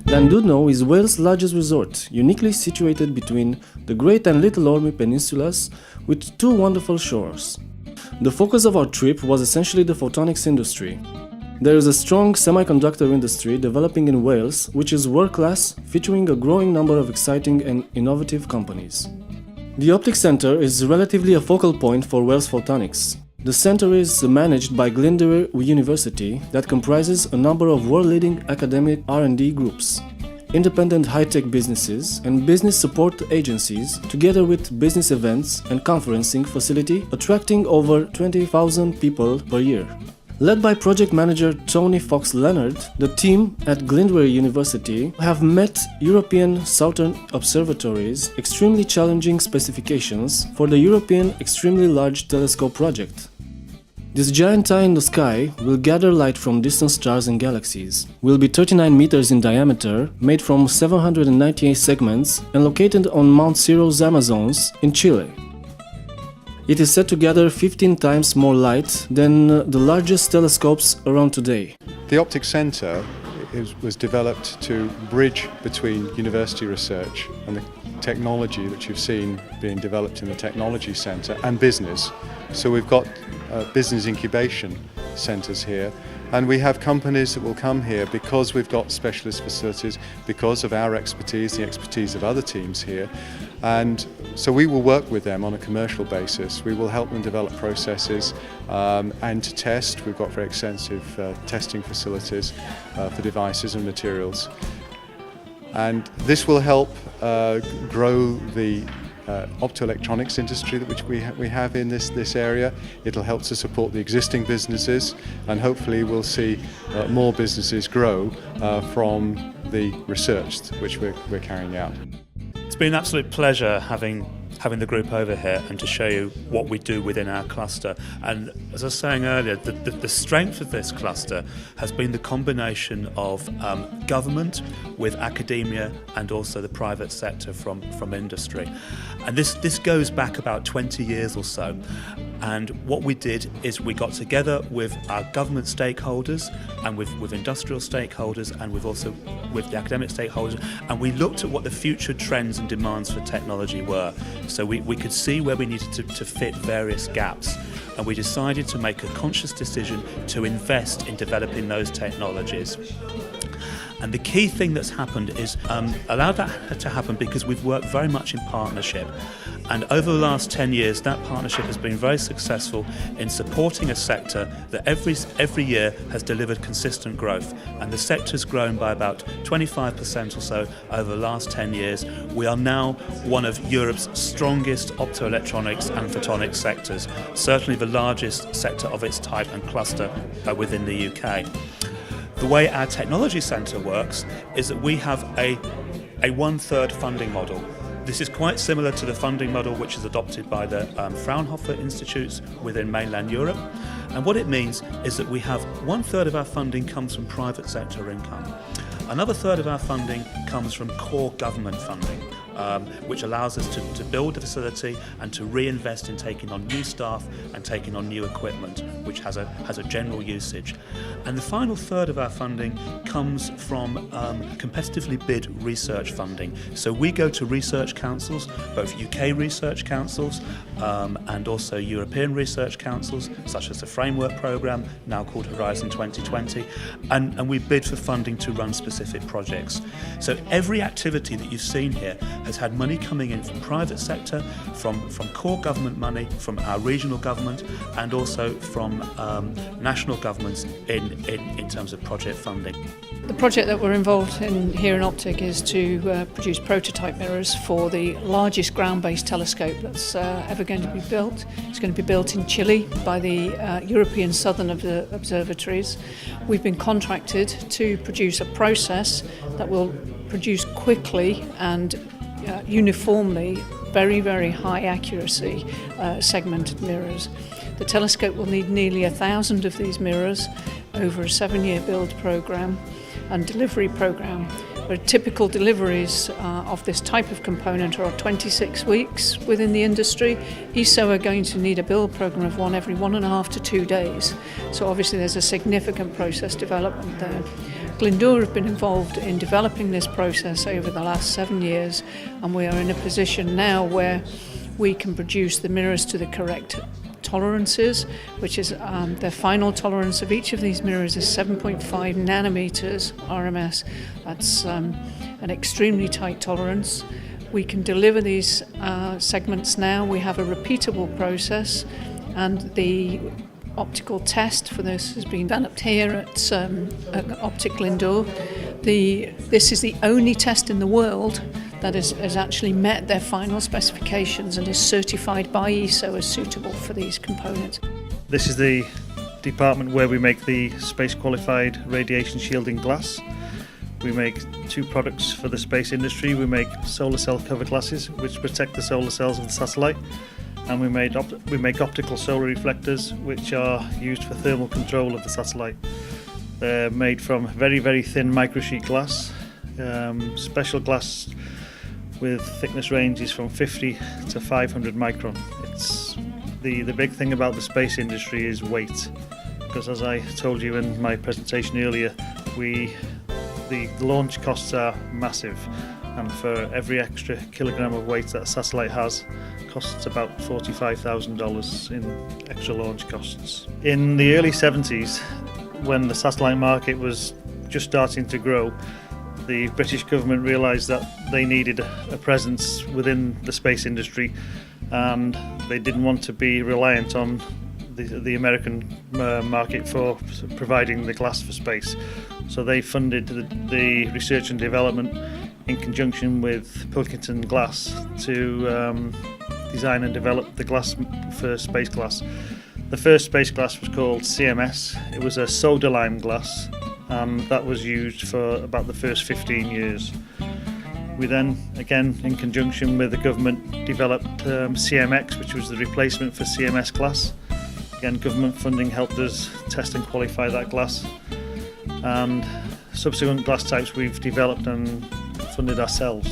Radeanu is Wales' largest resort, uniquely situated between the Great and Little Orme peninsulas with two wonderful shores. The focus of our trip was essentially the photonics industry. There is a strong semiconductor industry developing in Wales, which is world-class, featuring a growing number of exciting and innovative companies. The Optics Centre is relatively a focal point for Wales Photonics. The centre is managed by Glendower University that comprises a number of world-leading academic R&D groups, independent high-tech businesses and business support agencies, together with business events and conferencing facility attracting over 20,000 people per year. Led by project manager Tony Fox-Leonard, the team at Glendower University have met European Southern Observatory's extremely challenging specifications for the European Extremely Large Telescope project. This giant eye in the sky will gather light from distant stars and galaxies, will be 39 meters in diameter, made from 798 segments and located on Mount Ciro's Amazons in Chile. It is set to gather 15 times more light than the largest telescopes around today. The Optics Centre was developed to bridge between university research and the technology that you've seen being developed in the Technology Centre and business. So we've got business incubation centres here, and we have companies that will come here because we've got specialist facilities, because of our expertise, the expertise of other teams here. And so we will work with them on a commercial basis. We will help them develop processes and to test. We've got very extensive testing facilities for devices and materials. And this will help grow the optoelectronics industry which we have in this area. It'll help to support the existing businesses, and hopefully we'll see more businesses grow from the research which we're carrying out. It's been an absolute pleasure having the group over here and to show you what we do within our cluster. And as I was saying earlier, the strength of this cluster has been the combination of government with academia and also the private sector from industry. And this goes back about 20 years or so. And what we did is we got together with our government stakeholders and with industrial stakeholders and with the academic stakeholders, and we looked at what the future trends and demands for technology were. So we could see where we needed to fit various gaps, and we decided to make a conscious decision to invest in developing those technologies. And the key thing that's happened is allowed that to happen because we've worked very much in partnership. And over the last 10 years, that partnership has been very successful in supporting a sector that every year has delivered consistent growth. And the sector's grown by about 25% or so over the last 10 years. We are now one of Europe's strongest optoelectronics and photonics sectors, certainly the largest sector of its type and cluster within the UK. The way our technology centre works is that we have a one-third funding model. This is quite similar to the funding model which is adopted by the Fraunhofer Institutes within mainland Europe. And what it means is that we have 1/3 of our funding comes from private sector income. Another third of our funding comes from core government funding, which allows us to build the facility and to reinvest in taking on new staff and taking on new equipment, which has a general usage. And the final third of our funding comes from competitively bid research funding. So we go to research councils, both UK research councils and also European research councils, such as the Framework Programme, now called Horizon 2020, and we bid for funding to run specific projects. So every activity that you've seen here has had money coming in from private sector, from core government money, from our regional government, and also from national governments in terms of project funding. The project that we're involved in here in Optic is to produce prototype mirrors for the largest ground-based telescope that's ever going to be built. It's going to be built in Chile by the European Southern Observatories. We've been contracted to produce a process that will produce quickly and uniformly very, very high accuracy segmented mirrors. The telescope will need nearly 1,000 of these mirrors over a 7-year build programme and delivery programme. Where typical deliveries of this type of component are 26 weeks within the industry. ESO are going to need a build programme of one every 1.5 to 2 days. So obviously there's a significant process development there. Glyndŵr have been involved in developing this process over the last 7 years, and we are in a position now where we can produce the mirrors to the correct tolerances, which is the final tolerance of each of these mirrors is 7.5 nanometers RMS. That's an extremely tight tolerance. We can deliver these segments now. We have a repeatable process, and the optical test for this has been developed here at Optic Glyndŵr. This is the only test in the world that has actually met their final specifications and is certified by ESO as suitable for these components. This is the department where we make the space qualified radiation shielding glass. We make two products for the space industry. We make solar cell cover glasses which protect the solar cells of the satellite, and we make optical solar reflectors which are used for thermal control of the satellite. They're made from very, very thin microsheet glass, special glass with thickness ranges from 50 to 500 micron. It's the big thing about the space industry is weight, because as I told you in my presentation earlier, the launch costs are massive, and for every extra kilogram of weight that a satellite has costs about $45,000 in extra launch costs. In the early 70s, when the satellite market was just starting to grow, the British government realised that they needed a presence within the space industry, and they didn't want to be reliant on the American market for providing the glass for space. So they funded the research and development in conjunction with Pilkington Glass to design and develop the glass for space glass. The first space glass was called CMS. It was a soda lime glass, and that was used for about the first 15 years. We then, again in conjunction with the government, developed CMX, which was the replacement for CMS glass. Again, government funding helped us test and qualify that glass, and subsequent glass types we've developed and funded ourselves.